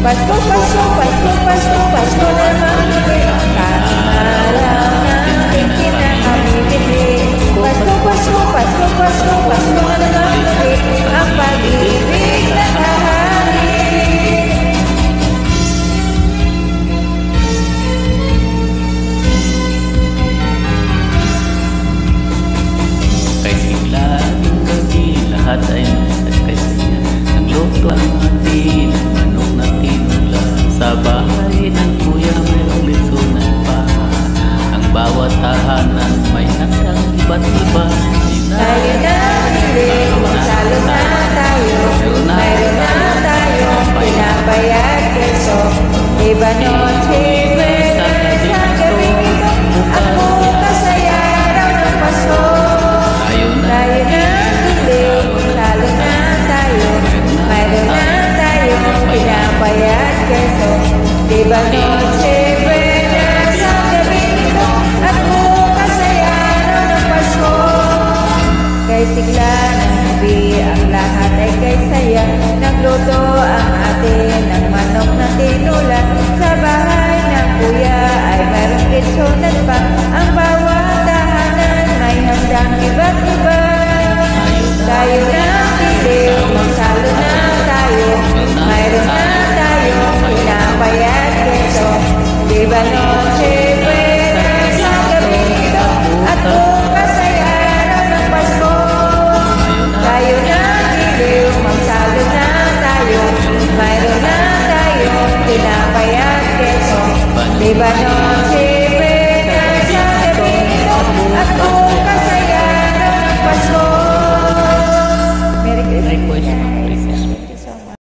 Pasko, Pasko, Pasko, Pasko, Pasko naman ulit. Tama lang natin kinakabibili. Pasko, Pasko, Pasko, Pasko, Pasko na naman ulit. Ang pag-ibig na hahalin. Kay sigla ng gabi, lahat ay nasa kanya. Nagluto ang atin, manok na tinula. Sa bahay ng kuya mayroong litsunan pa. Ang bawat tahanan may handang iba't iba. Tayo na bili, magsalo na tayo. Mayroon na tayo, pinapayat keso. Iba noche, pwede sa gabi ito. Ako kasaya raw ng Pasko. Tayo na bili, magsalo na tayo. Mayroon na tayo, pinapayat keso. Iba noche, pwede sa gabi ito. Ako kasaya raw ng Pasko. Kay sigla ng gabi, ang lahat ay kay saya. Nagluto ang atin ng manok na tinula. Sa bahay ng kuya ay mayroong kitsunan pa. Ang bawat tahanan may handang iba't iba. Tayo na pili, magsalo na tayo. Mayroon na tayo, pinapayat keso. Di ba noche buena sa gabi ito? At bukas ay araw ng Pasko. Tayo na pili, magsalo na tayo. Mayroon na tayo, pinapayat keso. Di ba noche